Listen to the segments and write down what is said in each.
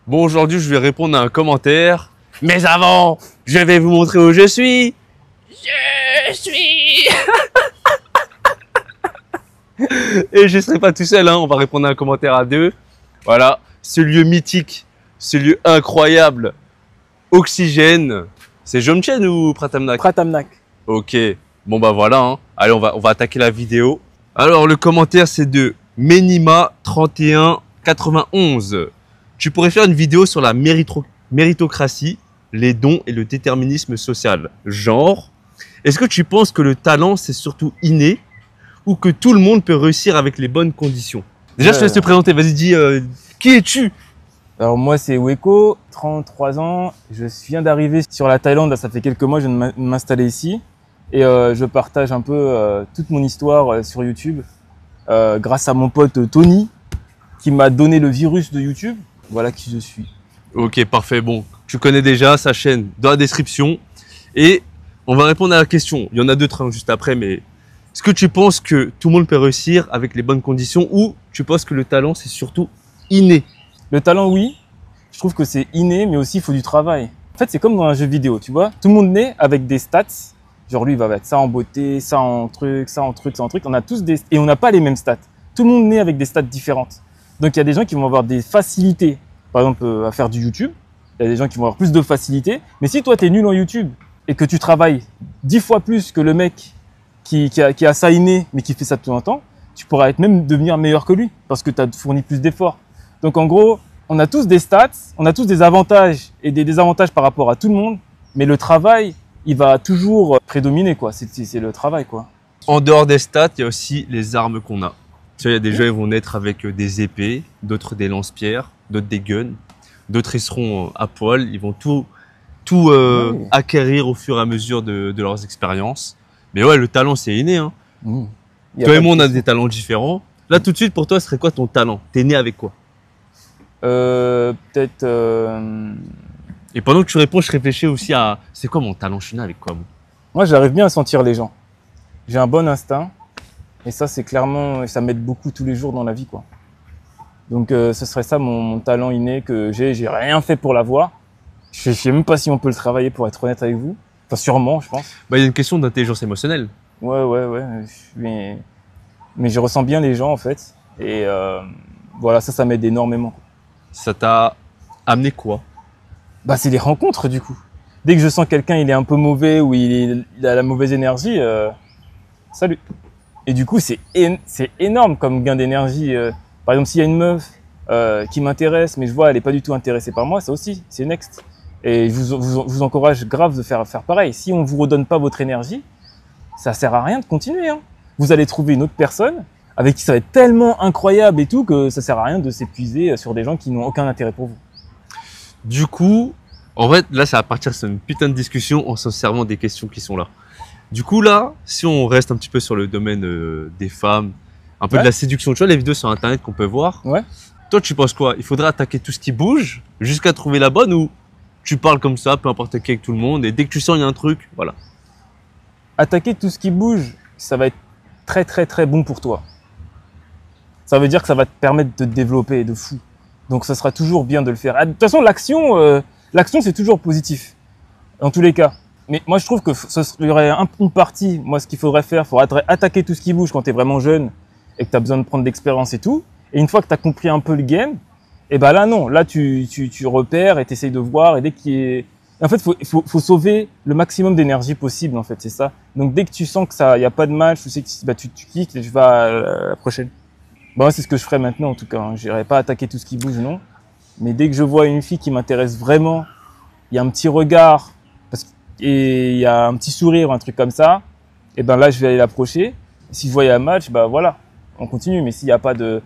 Bon, aujourd'hui, je vais répondre à un commentaire. Mais avant, je vais vous montrer où je suis. Je suis... Et je ne serai pas tout seul, hein. On va répondre à un commentaire à deux. Voilà, ce lieu mythique, ce lieu incroyable, Oxygène. C'est Jomtien ou Pratamnak? Pratamnak. Ok, bon bah voilà, hein. Allez, on va attaquer la vidéo. Alors, le commentaire, c'est de Menima3191. Tu pourrais faire une vidéo sur la méritocratie, les dons et le déterminisme social. Genre, est-ce que tu penses que le talent, c'est surtout inné ou que tout le monde peut réussir avec les bonnes conditions? Déjà, je te laisse te présenter. Vas-y, dis, qui es-tu? Alors moi, c'est Weko, 33 ans. Je viens d'arriver sur la Thaïlande. Là, ça fait quelques mois, je viens de m'installer ici. Et je partage un peu toute mon histoire sur YouTube grâce à mon pote Tony qui m'a donné le virus de YouTube. Voilà qui je suis. Ok, parfait. Bon, tu connais déjà sa chaîne dans la description. Et on va répondre à la question. Il y en a d'autres hein, juste après, mais est-ce que tu penses que tout le monde peut réussir avec les bonnes conditions ou tu penses que le talent, c'est surtout inné? Le talent, oui. Je trouve que c'est inné, mais aussi il faut du travail. En fait, c'est comme dans un jeu vidéo, tu vois. Tout le monde naît avec des stats. Genre lui, il va mettre ça en beauté, ça en truc, ça en truc, ça en truc. On a tous des... Et on n'a pas les mêmes stats. Tout le monde naît avec des stats différentes. Donc il y a des gens qui vont avoir des facilités, par exemple à faire du YouTube. Il y a des gens qui vont avoir plus de facilités. Mais si toi, tu es nul en YouTube et que tu travailles 10 fois plus que le mec qui a ça inné, mais qui fait ça de tout un temps, tu pourras même devenir meilleur que lui parce que tu as fourni plus d'efforts. Donc en gros, on a tous des stats, on a tous des avantages et des désavantages par rapport à tout le monde, mais le travail, il va toujours prédominer, quoi. C'est le travail, quoi. En dehors des stats, il y a aussi les armes qu'on a. Tu vois, il y a des gens qui vont naître avec des épées, d'autres des lance-pierres, d'autres des guns, d'autres ils seront à poil, ils vont tout acquérir au fur et à mesure de leurs expériences. Mais ouais, le talent c'est inné, hein. Toi et moi on a des talents différents. Là tout de suite pour toi, ce serait quoi ton talent? T'es né avec quoi? Peut-être... Et pendant que tu réponds, je réfléchis aussi à c'est quoi mon talent? Je suis né avec quoi moi? Moi, j'arrive bien à sentir les gens. J'ai un bon instinct. Et ça, c'est clairement, ça m'aide beaucoup tous les jours dans la vie, quoi. Donc, ce serait ça mon talent inné que j'ai. J'ai rien fait pour l'avoir. Je sais même pas si on peut le travailler, pour être honnête avec vous. Enfin, sûrement, je pense. Bah, il y a une question d'intelligence émotionnelle. Ouais. Mais je ressens bien les gens, en fait. Et voilà, ça m'aide énormément, quoi. Ça t'a amené quoi? Bah, c'est les rencontres, du coup. Dès que je sens quelqu'un, il est un peu mauvais ou il a la mauvaise énergie, salut. Et du coup, c'est énorme comme gain d'énergie. Par exemple, s'il y a une meuf qui m'intéresse, mais je vois elle n'est pas du tout intéressée par moi, ça aussi, c'est next. Et je vous encourage grave de faire pareil. Si on ne vous redonne pas votre énergie, ça sert à rien de continuer, hein. Vous allez trouver une autre personne avec qui ça va être tellement incroyable et tout que ça sert à rien de s'épuiser sur des gens qui n'ont aucun intérêt pour vous. Du coup, en fait, là, ça va partir sur une putain de discussion en se servant des questions qui sont là. Du coup, là, si on reste un petit peu sur le domaine des femmes, un peu de la séduction, tu vois, les vidéos sur Internet qu'on peut voir. Ouais. Toi, tu penses quoi? Il faudrait attaquer tout ce qui bouge jusqu'à trouver la bonne ou tu parles comme ça, peu importe qui avec tout le monde, et dès que tu sens il y a un truc, voilà. Attaquer tout ce qui bouge, ça va être très bon pour toi. Ça veut dire que ça va te permettre de te développer de fou. Donc ça sera toujours bien de le faire. De toute façon, l'action c'est toujours positif, dans tous les cas. Mais moi je trouve que il y aurait une partie, moi ce qu'il faudrait faire, il faudrait attaquer tout ce qui bouge quand tu es vraiment jeune et que tu as besoin de prendre de l'expérience et tout. Et une fois que tu as compris un peu le game, et ben là non, là tu repères et tu essayes de voir et dès qu'il est... En fait, faut sauver le maximum d'énergie possible en fait, c'est ça. Donc dès que tu sens que ça, y a pas de match, tu sais que bah, tu quittes et tu vas à la prochaine. Bon, c'est ce que je ferais maintenant en tout cas. Je n'irai pas attaquer tout ce qui bouge, non. Mais dès que je vois une fille qui m'intéresse vraiment, il y a un petit regard et il y a un petit sourire ou un truc comme ça, et ben là je vais aller l'approcher. Si je vois il y a un match, bah voilà, on continue. Mais s'il y a pas de,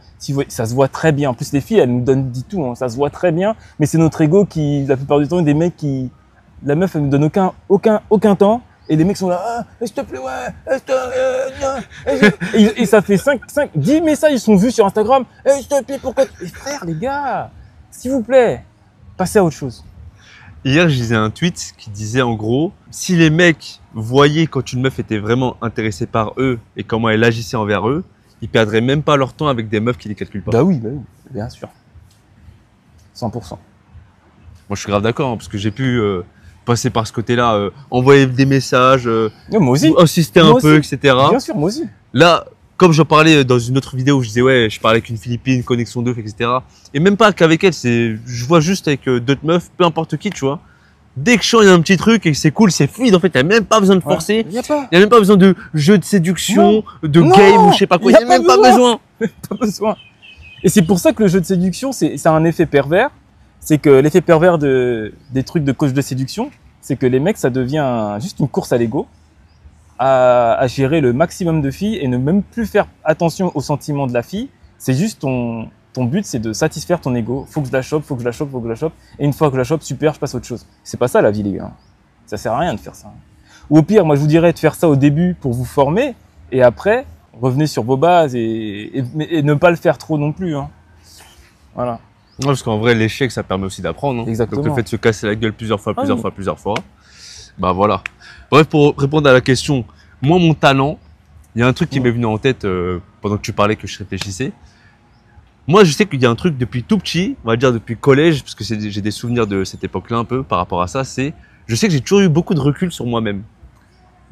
ça se voit très bien. En plus les filles, elles nous donnent dit tout, hein, ça se voit très bien. Mais c'est notre ego qui, la plupart du temps, des mecs qui, la meuf elle nous donne aucun temps. Et les mecs sont là, ah, s'il te plaît, ouais, et ça fait 10 messages, ils sont vus sur Instagram, s'il te plaît, pourquoi? Et frère, les gars, s'il vous plaît, passez à autre chose. Hier, je lisais un tweet qui disait en gros, si les mecs voyaient quand une meuf était vraiment intéressée par eux et comment elle agissait envers eux, ils perdraient même pas leur temps avec des meufs qui les calculent pas. Bah oui, bien sûr. 100%. Moi, je suis grave d'accord, hein, parce que j'ai pu passer par ce côté-là, envoyer des messages, Non, moi aussi. insister Moi un peu, aussi. etc. Bien sûr, moi aussi. Là, comme j'en parlais dans une autre vidéo où je disais, ouais, je parlais avec une Philippine, connexion de ouf, etc. Et même pas qu'avec elle, je vois juste avec d'autres meufs, peu importe qui, tu vois. Dès que je sens il y a un petit truc et que c'est cool, c'est fluide, en fait, il n'y a même pas besoin de forcer. Il y a pas. Il n'y a même pas besoin de jeu de séduction, de Non, game ou je sais pas quoi. Il y n'y a a pas même pas besoin. Pas besoin. Et c'est pour ça que le jeu de séduction, ça a un effet pervers. C'est que l'effet pervers des trucs de coach de séduction, c'est que les mecs, ça devient juste une course à l'ego, à gérer le maximum de filles et ne même plus faire attention aux sentiments de la fille. C'est juste ton but, c'est de satisfaire ton ego. Faut que je la chope, faut que je la chope, faut que je la chope. Et une fois que je la chope, super, je passe à autre chose. C'est pas ça la vie, les gars. Ça sert à rien de faire ça. Ou au pire, moi, je vous dirais de faire ça au début pour vous former, et après, revenez sur vos bases et ne pas le faire trop non plus. Hein. Voilà. Ouais, parce qu'en vrai, l'échec, ça permet aussi d'apprendre. Hein. Exactement. Donc le fait de se casser la gueule plusieurs fois, oui. plusieurs fois, bah voilà. Bref, pour répondre à la question, moi, mon talent, il y a un truc qui m'est venu en tête pendant que tu parlais, que je réfléchissais. Moi, je sais qu'il y a un truc depuis tout petit, on va dire depuis collège, parce que j'ai des souvenirs de cette époque-là un peu par rapport à ça, je sais que j'ai toujours eu beaucoup de recul sur moi-même.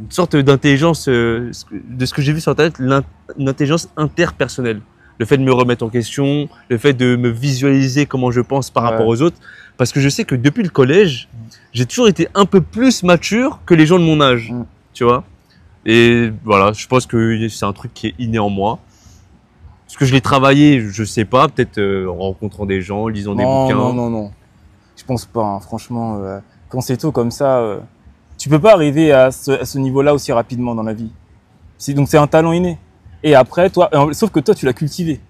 Une sorte d'intelligence, de ce que j'ai vu sur Internet, une intelligence interpersonnelle. Le fait de me remettre en question, le fait de me visualiser comment je pense par rapport aux autres. Parce que je sais que depuis le collège, j'ai toujours été un peu plus mature que les gens de mon âge, tu vois. Et voilà, je pense que c'est un truc qui est inné en moi. Est-ce que je l'ai travaillé, je sais pas, peut-être en rencontrant des gens, en lisant des bouquins. Non. Je pense pas, hein. Franchement, quand c'est tôt comme ça, tu peux pas arriver à ce niveau-là aussi rapidement dans la vie. Donc c'est un talent inné. Et après, toi, sauf que toi, tu l'as cultivé.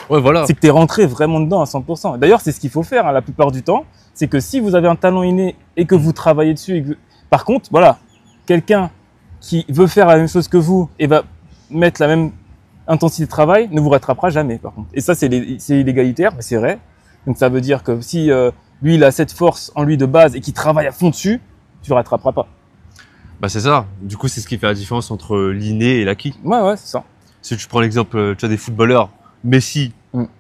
Ouais, voilà. C'est que tu es rentré vraiment dedans à 100%. D'ailleurs, c'est ce qu'il faut faire hein, la plupart du temps. C'est que si vous avez un talent inné et que vous travaillez dessus, par contre, voilà, quelqu'un qui veut faire la même chose que vous et va mettre la même intensité de travail ne vous rattrapera jamais, par contre. Et ça, c'est inégalitaire, mais c'est vrai. Donc ça veut dire que si lui, il a cette force en lui de base et qu'il travaille à fond dessus, tu le rattraperas pas. Bah c'est ça. Du coup, c'est ce qui fait la différence entre l'inné et l'acquis. Ouais, c'est ça. Si tu prends l'exemple, tu as des footballeurs, Messi,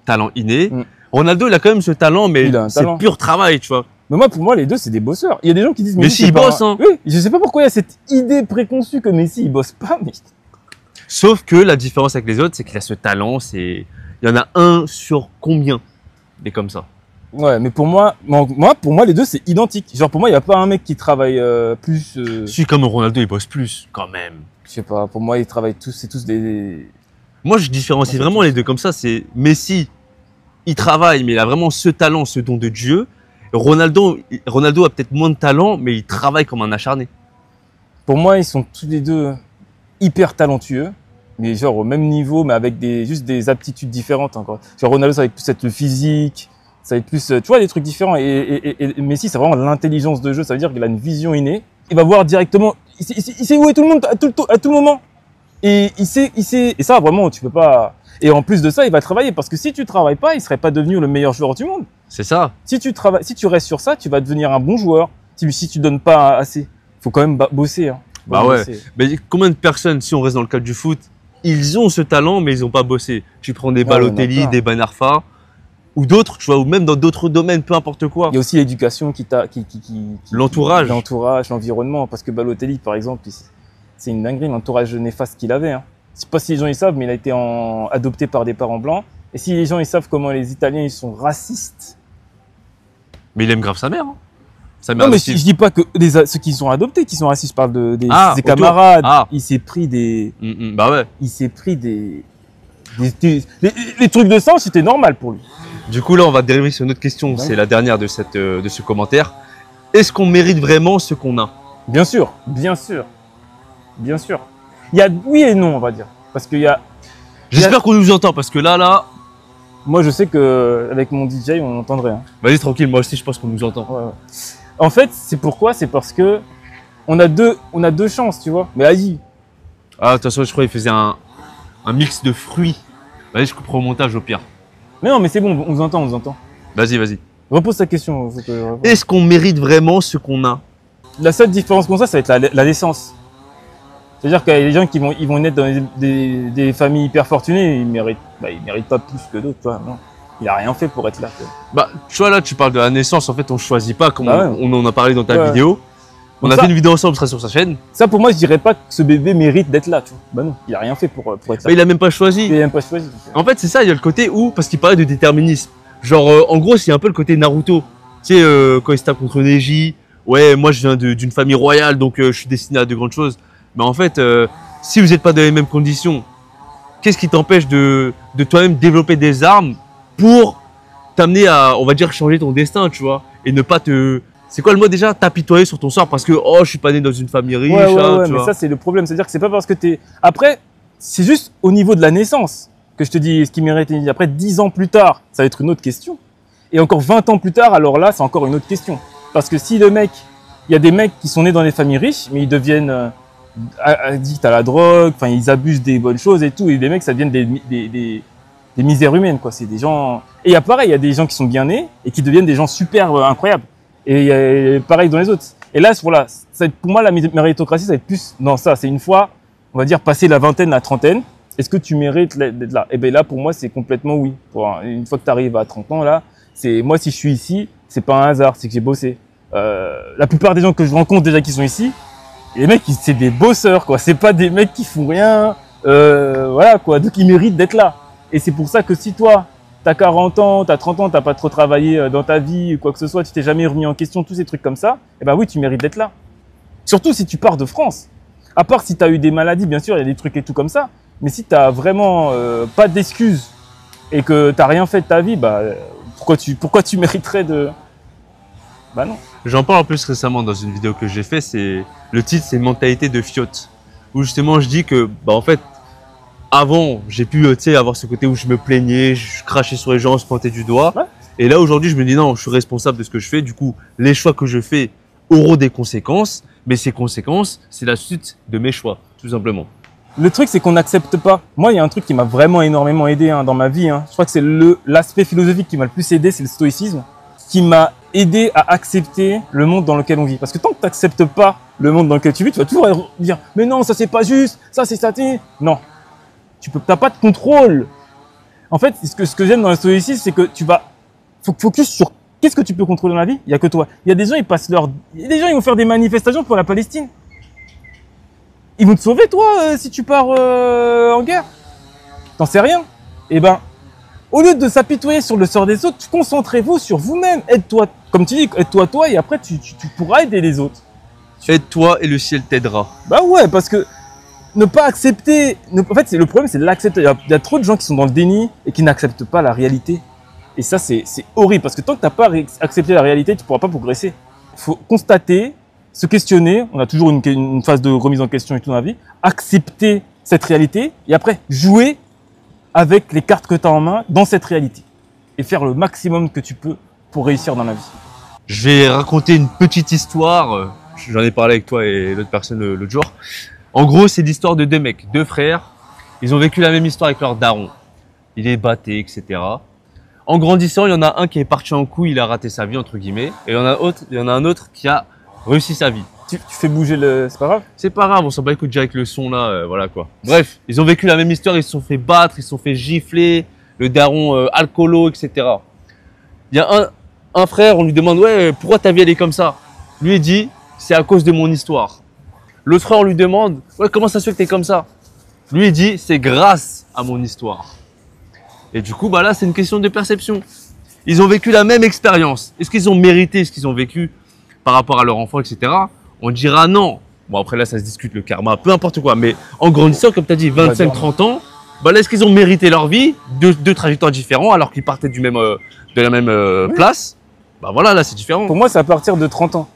talent inné. Ronaldo, il a quand même ce talent, mais c'est pur travail, tu vois. Mais moi, pour moi, les deux, c'est des bosseurs. Il y a des gens qui disent Messi, il bosse, hein. Oui, je sais pas pourquoi il y a cette idée préconçue que Messi, il bosse pas, mais... Sauf que la différence avec les autres, c'est qu'il a ce talent, il y en a un sur combien des comme ça. Ouais, mais pour moi, les deux, c'est identique. Genre, pour moi, il n'y a pas un mec qui travaille plus... Si, comme Ronaldo, il bosse plus, quand même. Je sais pas, pour moi, ils travaillent tous, c'est tous des... Moi, je différencie vraiment les deux comme ça. C'est Messi, il travaille, mais il a vraiment ce talent, ce don de Dieu. Ronaldo a peut-être moins de talent, mais il travaille comme un acharné. Pour moi, ils sont tous les deux hyper talentueux, mais genre au même niveau, mais avec juste des aptitudes différentes encore. Genre Ronaldo, ça va être plus être le physique, ça va être plus, tu vois, des trucs différents. Et Messi, c'est vraiment l'intelligence de jeu. Ça veut dire qu'il a une vision innée. Il va voir directement, il sait où est tout le monde à tout moment. Et il sait, et ça, vraiment, tu peux pas. Et en plus de ça, il va travailler parce que si tu travailles pas, il serait pas devenu le meilleur joueur du monde. C'est ça. Si tu restes sur ça, tu vas devenir un bon joueur. Si tu donnes pas assez, faut quand même bosser. Hein. Bah ouais. Mais combien de personnes, si on reste dans le cadre du foot, ils ont ce talent, mais ils ont pas bossé. Tu prends des Balotelli, des Ben Arfa, ou d'autres, tu vois, ou même dans d'autres domaines, peu importe quoi. Il y a aussi l'éducation l'entourage. L'entourage, l'environnement. Parce que Balotelli, par exemple, c'est une dinguerie, l'entourage néfaste qu'il avait. Hein. Je sais pas si les gens ils savent, mais il a été adopté par des parents blancs. Et si les gens ils savent comment les Italiens ils sont racistes. Mais il aime grave sa mère. Hein. Sa mère non, mais je dis pas que ceux qui sont adoptés, qui sont racistes, je parle ses camarades. Il s'est pris des. Bah ouais. Il s'est pris des les trucs de sang, c'était normal pour lui. Du coup, là, on va dériver sur une autre question. C'est la dernière de ce commentaire. Est-ce qu'on mérite vraiment ce qu'on a? Bien sûr, bien sûr. Bien sûr. Il y a oui et non, on va dire. Parce qu'il y a... J'espère qu'on nous entend, parce que là... Moi, je sais qu'avec mon DJ, on entendrait. Hein. Vas-y, tranquille, moi aussi, je pense qu'on nous entend. Ouais. En fait, c'est pourquoi? C'est parce que on a deux chances, tu vois. Mais vas-y. Ah, de toute façon, je crois qu'il faisait un mix de fruits. Vas-y, je couperai au montage, au pire. Mais non, mais c'est bon, on nous entend, Vas-y. Repose ta question. Est-ce qu'on mérite vraiment ce qu'on a? La seule différence qu'on a, ça va être la naissance. C'est-à-dire qu'il y a des gens qui vont naître dans des familles hyper fortunées, ils méritent pas plus que d'autres, toi, non. Il a rien fait pour être là. Quoi. Bah, tu vois, là, tu parles de la naissance. En fait, on choisit pas, comme Bah ouais. on en a parlé dans ta Ouais. vidéo. On Donc a ça- fait une vidéo ensemble, ce sera sur sa chaîne. Ça, pour moi, je dirais pas que ce bébé mérite d'être là. Tu vois. Bah non, il a rien fait pour être Bah, là. il a même pas choisi. Il a même pas choisi. Donc, En fait, c'est ça, il y a le côté où, parce qu'il parlait de déterminisme. Genre, en gros, c'est un peu le côté Naruto. Tu sais, quand il se tape contre Neji, ouais, moi je viens d'une famille royale, donc je suis destiné à de grandes choses. Mais en fait, si vous n'êtes pas dans les mêmes conditions, qu'est-ce qui t'empêche de toi-même développer des armes pour t'amener à, on va dire, changer ton destin, tu vois, et ne pas te... C'est quoi le mot déjà? T'apitoyer sur ton sort parce que, oh, je suis pas né dans une famille riche, ouais, ouais, hein, ouais, tu mais vois. ça, c'est le problème. C'est-à-dire que c'est pas parce que t'es. Après, c'est juste au niveau de la naissance que je te dis ce qui mérite. Après, 10 ans plus tard, ça va être une autre question. Et encore 20 ans plus tard, alors là, c'est encore une autre question. Parce que si le mec. Il y a des mecs qui sont nés dans des familles riches, mais ils deviennent addicts à la drogue, enfin, ils abusent des bonnes choses et tout. Et des mecs, ça devient des misères humaines, quoi. C'est des gens. Et il y a pareil, il y a des gens qui sont bien nés et qui deviennent des gens super incroyables. Et pareil dans les autres. Et là, voilà, pour moi, la méritocratie, ça va être plus dans ça. C'est une fois, on va dire, passer la vingtaine, la trentaine. Est-ce que tu mérites d'être là? Et bien là, pour moi, c'est complètement oui. Une fois que tu arrives à 30 ans, là, c'est moi, si je suis ici, c'est pas un hasard, c'est que j'ai bossé. La plupart des gens que je rencontre déjà qui sont ici, les mecs, c'est des bosseurs, quoi. C'est pas des mecs qui font rien. Voilà, quoi. Donc, ils méritent d'être là. Et c'est pour ça que si toi, t'as 40 ans, t'as 30 ans, t'as pas trop travaillé dans ta vie, quoi que ce soit, tu t'es jamais remis en question, tous ces trucs comme ça, eh ben oui, tu mérites d'être là. Surtout si tu pars de France. À part si t'as eu des maladies, bien sûr, il y a des trucs et tout comme ça. Mais si t'as vraiment pas d'excuses et que t'as rien fait de ta vie, bah, pourquoi tu mériterais de... Bah non. J'en parle en plus récemment dans une vidéo que j'ai fait, c'est le titre c'est Mentalité de fiotte, où justement je dis que bah en fait avant j'ai pu tu sais avoir ce côté où je me plaignais, je crachais sur les gens, je pointais du doigt, Ouais. et là aujourd'hui je me dis non, je suis responsable de ce que je fais, du coup les choix que je fais auront des conséquences, mais ces conséquences c'est la suite de mes choix tout simplement. Le truc, c'est qu'on n'accepte pas. Moi, il y a un truc qui m'a vraiment énormément aidé dans ma vie. Je crois que c'est l'aspect philosophique qui m'a le plus aidé, c'est le stoïcisme, qui m'a aidé à accepter le monde dans lequel on vit. Parce que tant que tu n'acceptes pas le monde dans lequel tu vis, tu vas toujours dire « Mais non, ça c'est pas juste, ça c'est ça, non. Tu n'as pas de contrôle. » En fait, ce que j'aime dans le stoïcisme, c'est que tu vas focus sur qu'est-ce que tu peux contrôler dans la vie. Il n'y a que toi. Il y a des gens, il y a des gens, ils vont faire des manifestations pour la Palestine. Ils vont te sauver, toi, si tu pars en guerre. T'en sais rien. Eh ben, au lieu de s'apitoyer sur le sort des autres, concentrez-vous sur vous-même. Aide-toi, comme tu dis, aide-toi toi et après tu pourras aider les autres. Aide-toi et le ciel t'aidera. Bah ouais, parce que ne pas accepter... En fait, le problème, c'est de l'accepter. Il y a trop de gens qui sont dans le déni et qui n'acceptent pas la réalité. Et ça, c'est horrible, parce que tant que tu n'as pas accepté la réalité, tu ne pourras pas progresser. Il faut constater, se questionner, on a toujours une phase de remise en question et tout dans la vie, accepter cette réalité et après jouer avec les cartes que tu as en main dans cette réalité et faire le maximum que tu peux pour réussir dans la vie. Je vais raconter une petite histoire, j'en ai parlé avec toi et l'autre personne l'autre jour. En gros, c'est l'histoire de deux mecs, deux frères. Ils ont vécu la même histoire avec leur daron. Il est batté, etc. En grandissant, il y en a un qui est parti en couille, il a raté sa vie, entre guillemets. Et il y en a un autre qui a réussi sa vie. Tu fais bouger c'est pas grave? C'est pas grave, on s'en bat les couilles déjà avec le son là, voilà quoi. Bref, ils ont vécu la même histoire, ils se sont fait battre, ils se sont fait gifler, le daron alcoolo, etc. Il y a un frère, on lui demande, ouais, pourquoi ta vie elle est comme ça? Lui il dit, c'est à cause de mon histoire. L'autre frère, on lui demande, ouais, comment ça se fait que t'es comme ça? Lui il dit, c'est grâce à mon histoire. Et du coup, bah là, c'est une question de perception. Ils ont vécu la même expérience. Est-ce qu'ils ont mérité ce qu'ils ont vécu par rapport à leur enfant, etc. On dira non. Bon, après là, ça se discute, le karma, peu importe quoi. Mais en grandissant, comme tu as dit, 25-30 ans, bah là, est-ce qu'ils ont mérité leur vie? Deux trajectoires différentes alors qu'ils partaient de la même place? Bah voilà, là, c'est différent. Pour moi, c'est à partir de 30 ans.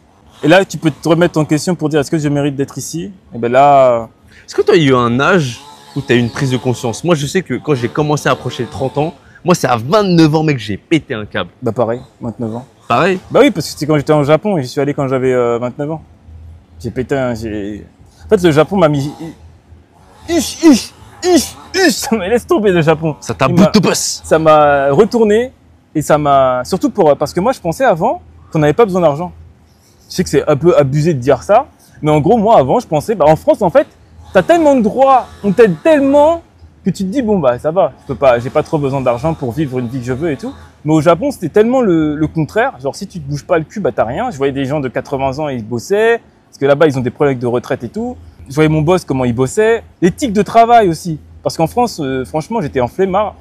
Et là, tu peux te remettre en question pour dire est-ce que je mérite d'être ici? Et ben là... Est-ce que tu as eu un âge où tu as eu une prise de conscience? Moi, je sais que quand j'ai commencé à approcher les 30 ans, moi, c'est à 29 ans, mec, j'ai pété un câble. Bah pareil, 29 ans. Pareil? Bah oui, parce que c'était quand j'étais en Japon et j'y suis allé quand j'avais 29 ans. J'ai pété un... En fait, le Japon m'a mis... Ça me laisse tomber, le Japon. Ça t'a bout de boss. Ça m'a retourné et ça m'a... Surtout parce que moi, je pensais avant qu'on n'avait pas besoin d'argent. Je sais que c'est un peu abusé de dire ça, mais en gros, moi, avant, je pensais... Bah, en France, en fait, t'as tellement de droits, on t'aide tellement que tu te dis, bon, bah, ça va, j'ai pas trop besoin d'argent pour vivre une vie que je veux et tout. Mais au Japon, c'était tellement le contraire. Genre, si tu te bouges pas le cul, bah, t'as rien. Je voyais des gens de 80 ans, ils bossaient. Parce que là-bas, ils ont des problèmes de retraite et tout. Je voyais mon boss, comment il bossait. L'éthique de travail aussi. Parce qu'en France, franchement, j'étais en flemmard.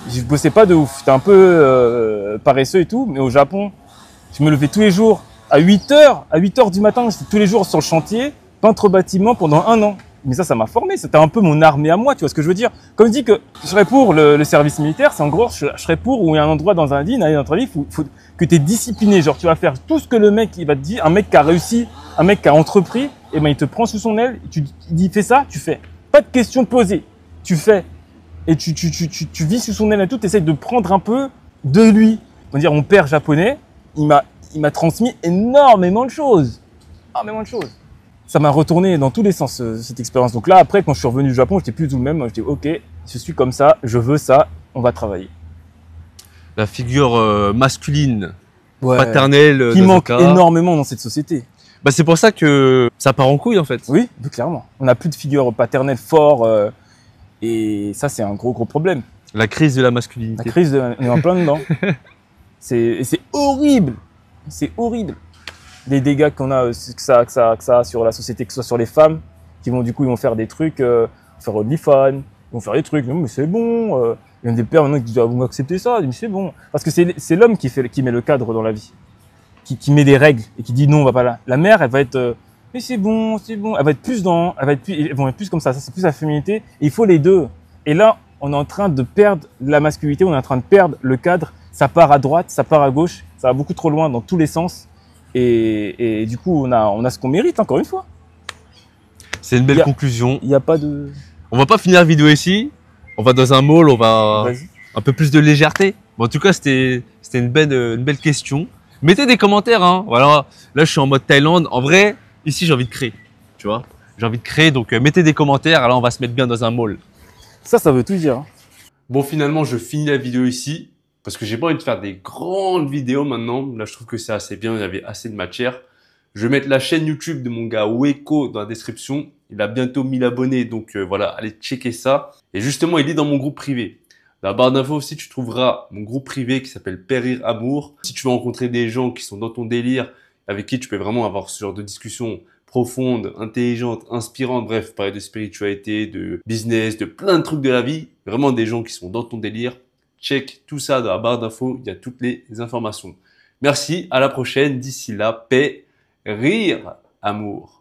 Je bossais pas de ouf. J'étais un peu paresseux et tout. Mais au Japon, je me levais tous les jours à 8 heures. À 8 heures du matin, j'étais tous les jours sur le chantier, peintre bâtiment pendant 1 an. Mais ça m'a formé. C'était un peu mon armée à moi, tu vois ce que je veux dire. Comme je dis que je serais pour le service militaire, c'est en gros, je serais pour où il y a un endroit dans un lit, dans ta vie, faut que tu es discipliné. Genre, tu vas faire tout ce que le mec, il va te dire. Un mec qui a réussi, un mec qui a entrepris, et ben, il te prend sous son aile, il dit, fais ça, tu fais. Pas de questions posées. Tu fais. Et tu vis sous son aile et tout, tu essaies de prendre un peu de lui. On va dire, mon père japonais, il m'a transmis énormément de choses. Énormément de choses. Ça m'a retourné dans tous les sens, cette expérience. Donc là, après, quand je suis revenu du Japon, j'étais plus du tout le même. J'étais, ok, je suis comme ça, je veux ça, on va travailler. La figure masculine, Ouais. paternelle, Qui dans un manque cas. énormément dans cette société. Bah, c'est pour ça que ça part en couille, en fait. Oui, clairement. On n'a plus de figure paternelle fort. Et ça, c'est un gros problème. La crise de la La masculinité. crise, on est en plein dedans. C'est horrible. C'est horrible. Les dégâts qu'on a, que ça a sur la société, que ce soit sur les femmes, qui vont du coup, ils vont faire des trucs, faire OnlyFans, ils vont faire des trucs, non mais c'est bon. Il y a des pères maintenant qui disent, ah, vous m'acceptez ça, mais c'est bon. Parce que c'est l'homme qui met le cadre dans la vie, qui met des règles et qui dit non, on va pas là. La mère, elle va être, mais c'est bon, c'est bon. Elle va être plus dans, elles vont être plus comme ça c'est plus la féminité. Et il faut les deux. Et là, on est en train de perdre la masculinité, on est en train de perdre le cadre. Ça part à droite, ça part à gauche, ça va beaucoup trop loin dans tous les sens. Et du coup, on a ce qu'on mérite, encore une fois. C'est une belle conclusion. Il n'y a pas de... On va pas finir la vidéo ici. On va dans un mall, on va un peu plus de légèreté. Bon, en tout cas, c'était une belle question. Mettez des commentaires, hein. Voilà. Là, je suis en mode Thaïlande. En vrai, ici, j'ai envie de créer. Tu vois, j'ai envie de créer. Donc, mettez des commentaires. Alors, on va se mettre bien dans un mall. Ça veut tout dire. Hein. Bon, finalement, je finis la vidéo ici. Parce que j'ai pas envie de faire des grandes vidéos maintenant. Là, je trouve que c'est assez bien. Il y avait assez de matière. Je vais mettre la chaîne YouTube de mon gars Weko dans la description. Il a bientôt 1000 abonnés. Donc, voilà, allez checker ça. Et justement, il est dans mon groupe privé. Dans la barre d'infos aussi, tu trouveras mon groupe privé qui s'appelle Périr Amour. Si tu veux rencontrer des gens qui sont dans ton délire, avec qui tu peux vraiment avoir ce genre de discussion profonde, intelligente, inspirante, bref, parler de spiritualité, de business, de plein de trucs de la vie. Vraiment des gens qui sont dans ton délire. Check tout ça dans la barre d'infos, il y a toutes les informations. Merci, à la prochaine. D'ici là, paix, rire, amour.